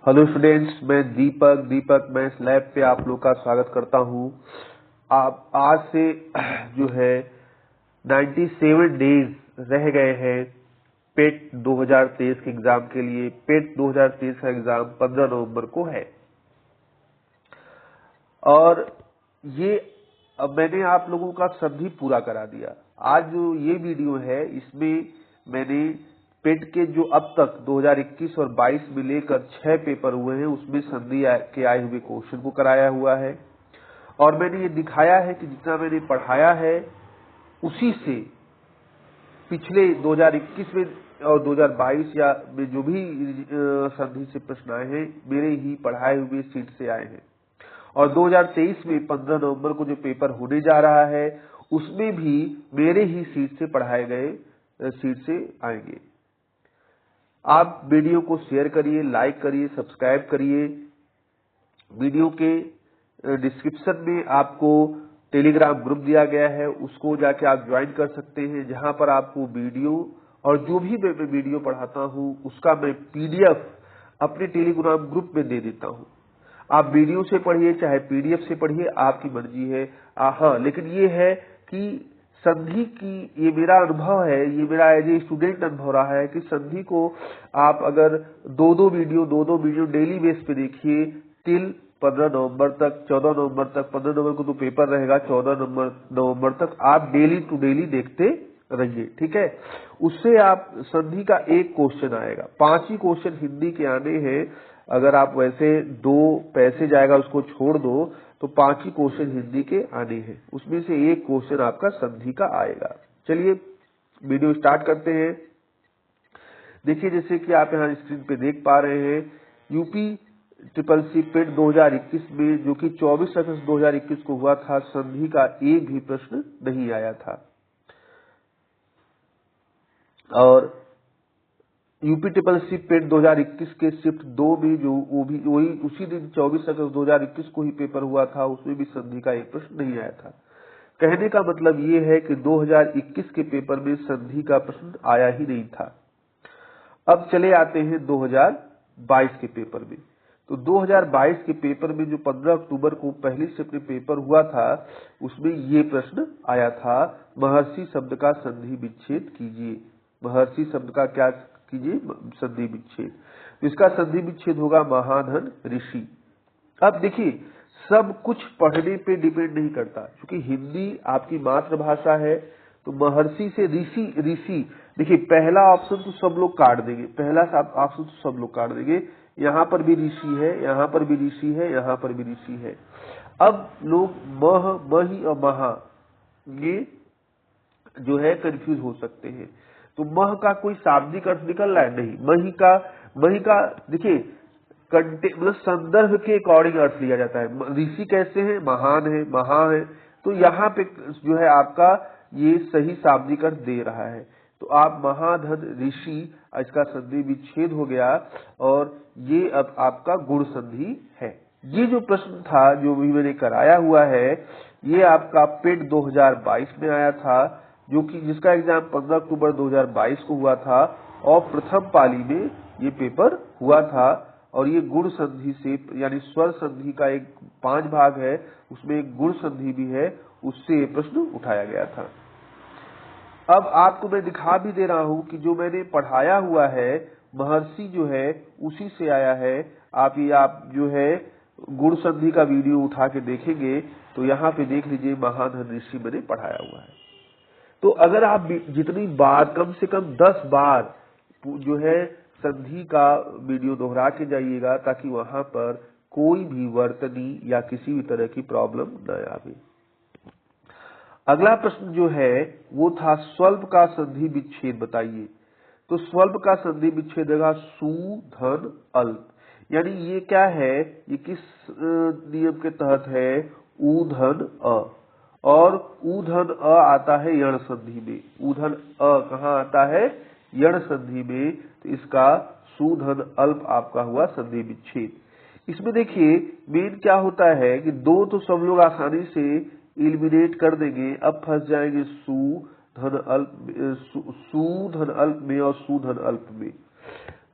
Hello students, मैं दीपक मैं इस लैब पे आप लोग का स्वागत करता हूँ। आप आज से जो है 97 डेज रह गए हैं पेट 2023 के एग्जाम के लिए। पेट 2023 का एग्जाम 15 नवंबर को है और ये अब मैंने आप लोगों का सभी पूरा करा दिया। आज जो ये वीडियो है इसमें मैंने पेट के जो अब तक 2021 और 22 में लेकर 6 पेपर हुए हैं उसमें संधि के आए हुए क्वेश्चन को कराया हुआ है और मैंने ये दिखाया है कि जितना मैंने पढ़ाया है उसी से पिछले 2021 में और 2022 या में जो भी संधि से प्रश्न आए हैं मेरे ही पढ़ाए हुए सीट से आए हैं और 2023 में 15 नवंबर को जो पेपर होने जा रहा है उसमें भी मेरे ही सीट से पढ़ाए गए सीट से आएंगे। आप वीडियो को शेयर करिए, लाइक करिए, सब्सक्राइब करिए। वीडियो के डिस्क्रिप्शन में आपको टेलीग्राम ग्रुप दिया गया है, उसको जाके आप ज्वाइन कर सकते हैं, जहां पर आपको वीडियो और जो भी मैं वीडियो पढ़ाता हूं उसका मैं पीडीएफ अपने टेलीग्राम ग्रुप में दे देता हूं। आप वीडियो से पढ़िए चाहे पीडीएफ से पढ़िए, आपकी मर्जी है। हाँ, लेकिन ये है कि संधि की ये मेरा अनुभव है, ये मेरा एज ए स्टूडेंट अनुभव रहा है कि संधि को आप अगर दो दो वीडियो डेली बेस पे देखिए टिल 15 नवंबर तक, 14 नवंबर तक, 15 नवंबर को तो पेपर रहेगा, 14 नवंबर तक आप डेली टू डेली देखते रहिए, ठीक है। उससे आप संधि का एक क्वेश्चन आएगा, 5 ही क्वेश्चन हिंदी के आने हैं। अगर आप वैसे 2 पैसे जाएगा उसको छोड़ दो तो 5 ही क्वेश्चन हिंदी के आने हैं, उसमें से एक क्वेश्चन आपका संधि का आएगा। चलिए वीडियो स्टार्ट करते हैं। देखिए जैसे कि आप यहाँ स्क्रीन पे देख पा रहे हैं, यूपी ट्रिपल सी पेट 2021 में जो कि 24 अगस्त 2021 को हुआ था, संधि का एक भी प्रश्न नहीं आया था। और यूपी ट्रिपल सी पेट 2021 के शिफ्ट 2 में जो वही उसी दिन 24 अगस्त 2021 को ही पेपर हुआ था, उसमें भी संधि का एक प्रश्न नहीं आया था। कहने का मतलब ये है कि 2021 के पेपर में संधि का प्रश्न आया ही नहीं था। अब चले आते हैं 2022 के पेपर में। तो 2022 के पेपर में जो 15 अक्टूबर को पहली शिफ्ट में पेपर हुआ था उसमें ये प्रश्न आया था, महर्षि शब्द का संधि विच्छेद कीजिए। महर्षि शब्द का क्या कीजिए? संधि विच्छेद। तो इसका संधि विच्छेद होगा महाधन ऋषि। अब देखिए सब कुछ पढ़ने पे डिपेंड नहीं करता, क्योंकि हिंदी आपकी मातृभाषा है। तो महर्षि से ऋषि देखिए पहला ऑप्शन तो सब लोग काट देंगे, पहला ऑप्शन तो सब लोग काट देंगे। यहाँ पर भी ऋषि है, यहाँ पर भी ऋषि है, यहाँ पर भी ऋषि है। अब लोग मही और महा ये जो है कंफ्यूज हो सकते हैं। तो मह का कोई शाब्दिक अर्थ निकल रहा है? नहीं। मही का देखिए मतलब संदर्भ के अकॉर्डिंग अर्थ लिया जाता है। ऋषि कैसे है? महान है, महा है। तो यहाँ पे जो है आपका ये सही शाब्दिक अर्थ दे रहा है। तो आप महाधन ऋषि, इसका संधि विच्छेद हो गया और ये अब आपका गुण संधि है। ये जो प्रश्न था जो भी मैंने कराया हुआ है ये आपका पेट 2022 में आया था, जो कि जिसका एग्जाम 15 अक्टूबर 2022 को हुआ था और प्रथम पाली में ये पेपर हुआ था। और ये गुण संधि से यानी स्वर संधि का एक 5 भाग है, उसमें एक गुण संधि भी है, उससे ये प्रश्न उठाया गया था। अब आपको मैं दिखा भी दे रहा हूं कि जो मैंने पढ़ाया हुआ है महर्षि जो है उसी से आया है। आप जो है गुण संधि का वीडियो उठा के देखेंगे तो यहाँ पे देख लीजिए महाधन ऋषि मैंने पढ़ाया हुआ है। तो अगर आप जितनी बार, कम से कम 10 बार जो है संधि का वीडियो दोहरा के जाइएगा ताकि वहां पर कोई भी वर्तनी या किसी भी तरह की प्रॉब्लम न आवे। अगला प्रश्न जो है वो था स्वल्प का संधि विच्छेद बताइए। तो स्वल्प का संधि विच्छेद होगा सु धन अल्प। यानी ये क्या है, ये किस नियम के तहत है? ऊ धन अ। और ऊ धन अ आता है यण संधि में। ऊ धन अ कहाँ आता है? यण संधि में। तो इसका सु धन अल्प आपका हुआ संधि विच्छेद। इसमें देखिए मेन क्या होता है कि 2 तो सब लोग आसानी से एलिमिनेट कर देंगे। अब फंस जाएंगे सु धन अल्प में और सु धन अल्प में।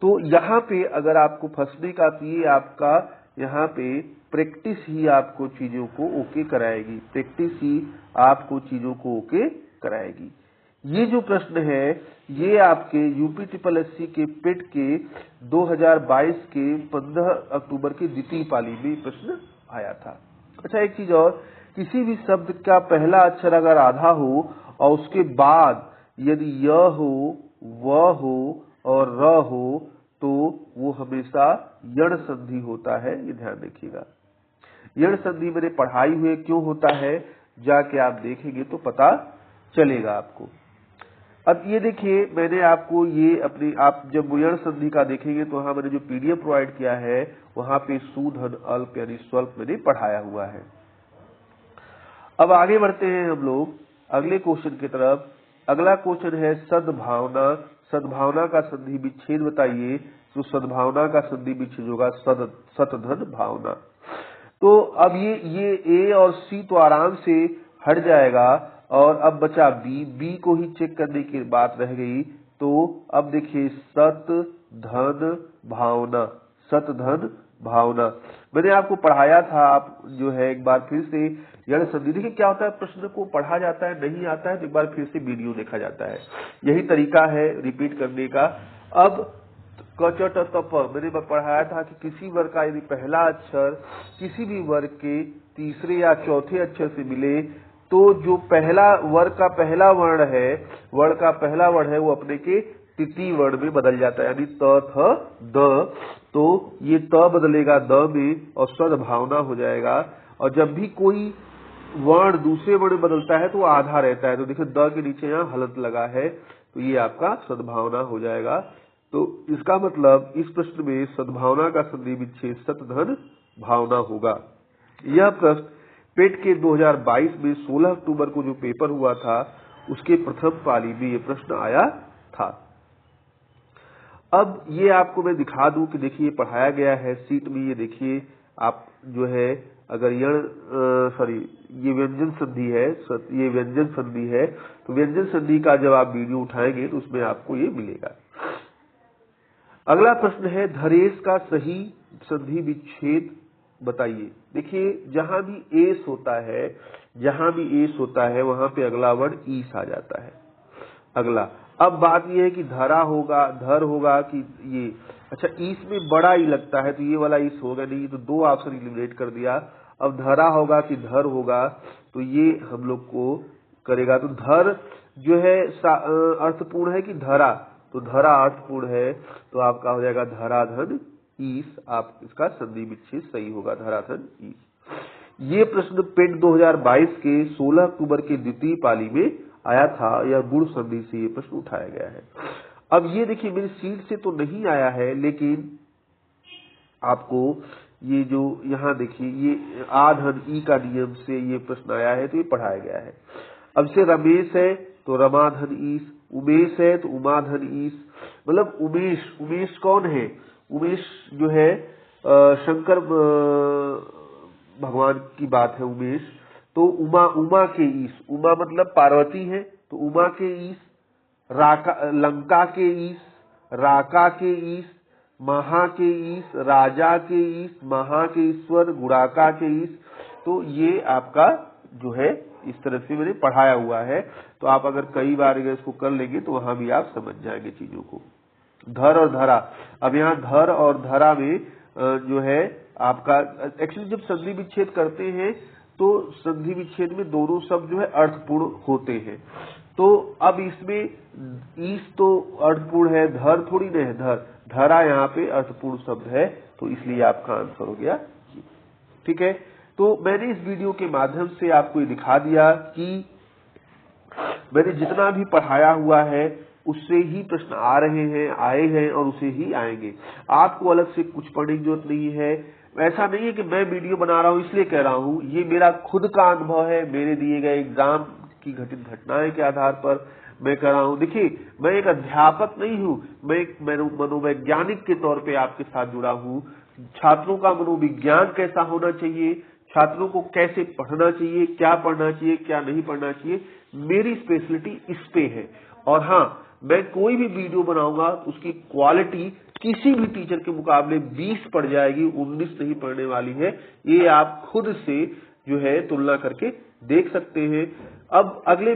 तो यहाँ पे अगर आपको फंसने का, तो ये आपका यहाँ पे प्रैक्टिस ही आपको चीजों को ओके कराएगी, प्रैक्टिस ही आपको चीजों को ओके कराएगी। ये जो प्रश्न है ये आपके यूपी ट्रिपल एससी के पेट के 2022 के 15 अक्टूबर की द्वितीय पाली में प्रश्न आया था। अच्छा, एक चीज और, किसी भी शब्द का पहला अक्षर अगर आधा हो और उसके बाद यदि य हो, व हो और र हो तो वो हमेशा यण संधि होता है, ये ध्यान रखिएगा। यण संधि मैंने पढ़ाई हुए क्यों होता है, जाके आप देखेंगे तो पता चलेगा आपको। अब ये देखिए, मैंने आपको ये अपनी, आप जब यण संधि का देखेंगे तो वहां मैंने जो पीडीएफ प्रोवाइड किया है वहां पे सूद धन अल्प यानी स्वल्प मैंने पढ़ाया हुआ है। अब आगे बढ़ते हैं हम लोग अगले क्वेश्चन की तरफ। अगला क्वेश्चन है सद्भावना। सद्भावना का संधि विच्छेद बताइए। तो सद्भावना का संधि विच्छेद होगा सतधन भावना। तो अब ये ए और सी तो आराम से हट जाएगा और अब बचा बी को ही चेक करने की बात रह गई। तो अब देखिए सत धन भावना, सत धन भावना मैंने आपको पढ़ाया था। आप जो है एक बार फिर से यण संधि, देखिए क्या होता है, प्रश्न को पढ़ा जाता है, नहीं आता है तो एक बार फिर से वीडियो देखा जाता है, यही तरीका है रिपीट करने का। अब कचट तप मैंने पढ़ाया था कि किसी वर्ग का यदि पहला अक्षर किसी भी वर्ग के तीसरे या चौथे अक्षर से मिले तो जो पहला वर्ग का पहला वर्ण है वो अपने के तृतीय वर्ण में बदल जाता है, यानी त थ द। तो ये त बदलेगा द में और सद्भावना हो जाएगा। और जब भी कोई वर्ण दूसरे वर्ण में बदलता है तो वो आधा रहता है। तो देखिए द के नीचे यहाँ हलंत लगा है, तो ये आपका सद्भावना हो जाएगा। तो इसका मतलब इस प्रश्न में सद्भावना का संधि विच्छेद सतधन भावना होगा। यह प्रश्न पेट के 2022 में 16 अक्टूबर को जो पेपर हुआ था उसके प्रथम पाली में ये प्रश्न आया था। अब ये आपको मैं दिखा दूं कि देखिए ये पढ़ाया गया है सीट में। ये देखिए आप जो है अगर ये व्यंजन संधि है, ये व्यंजन संधि है, तो व्यंजन संधि का जब आप वीडियो उठाएंगे तो उसमें आपको ये मिलेगा। अगला प्रश्न है धरेश का सही संधि विच्छेद बताइए। देखिए जहां भी एस होता है वहां पे अगला वर्ण ईस आ जाता है। अगला, अब बात यह है कि धरा होगा, धर होगा कि ये, अच्छा ईस में बड़ा ई लगता है तो ये वाला ईस होगा नहीं, तो दो ऑप्शन एलिमिनेट कर दिया। अब धरा होगा कि धर होगा, तो ये हम लोग को करेगा। तो धर जो है अर्थपूर्ण है कि धरा, तो धरा अर्थपूर्ण है, तो आपका हो जाएगा धराधन ईस। आप इसका संधि विच्छेद सही होगा, धराधन ईस। ये प्रश्न पेट 2022 के 16 अक्टूबर के द्वितीय पाली में आया था। यह गुण संधि से ये प्रश्न उठाया गया है। अब ये देखिए मेरी सीट से तो नहीं आया है, लेकिन आपको ये जो यहाँ देखिए ये आधन ई का नियम से ये प्रश्न आया है, तो ये पढ़ाया गया है। अब से रमेश है तो रमाधन ईस, उमेश है तो उमाधन ईस। मतलब उमेश कौन है? उमेश जो है शंकर भगवान की बात है उमेश। तो उमा के ईस, उमा मतलब पार्वती है, तो उमा के ईस, लंका के ईस, राका के ईस, महा के ईस, राजा के ईस, महा के ईश्वर, गुड़ाका के ईस। तो ये आपका जो है इस तरह से मैंने पढ़ाया हुआ है। तो आप अगर कई बार अगर इसको कर लेंगे तो वहां भी आप समझ जाएंगे चीजों को। धर और धरा, अब यहाँ धर और धरा में जो है आपका एक्चुअली जब संधि विच्छेद करते हैं तो संधि विच्छेद में दोनों शब्द जो है अर्थपूर्ण होते हैं। तो अब इसमें ईस तो अर्थपूर्ण है, धर थोड़ी नहीं है, धरा यहाँ पे अर्थपूर्ण शब्द है, तो इसलिए आपका आंसर हो गया। ठीक है, तो मैंने इस वीडियो के माध्यम से आपको ये दिखा दिया कि मैंने जितना भी पढ़ाया हुआ है उससे ही प्रश्न आ रहे हैं, आए हैं और उसे ही आएंगे। आपको अलग से कुछ पढ़ने की जरूरत नहीं है। ऐसा नहीं है कि मैं वीडियो बना रहा हूं इसलिए कह रहा हूं, ये मेरा खुद का अनुभव है, मेरे दिए गए एग्जाम की घटित घटनाएं के आधार पर मैं कह रहा हूं। देखिए मैं एक अध्यापक नहीं हूं, मैं एक मनोवैज्ञानिक के तौर पे आपके साथ जुड़ा हूं। छात्रों का मनोविज्ञान कैसा होना चाहिए, छात्रों को कैसे पढ़ना चाहिए, क्या पढ़ना चाहिए, क्या नहीं पढ़ना चाहिए, मेरी स्पेशलिटी इस पे है। और हाँ, मैं कोई भी वीडियो बनाऊंगा तो उसकी क्वालिटी किसी भी टीचर के मुकाबले 20 पड़ जाएगी, 19 नहीं पड़ने वाली है। ये आप खुद से जो है तुलना करके देख सकते हैं। अब अगले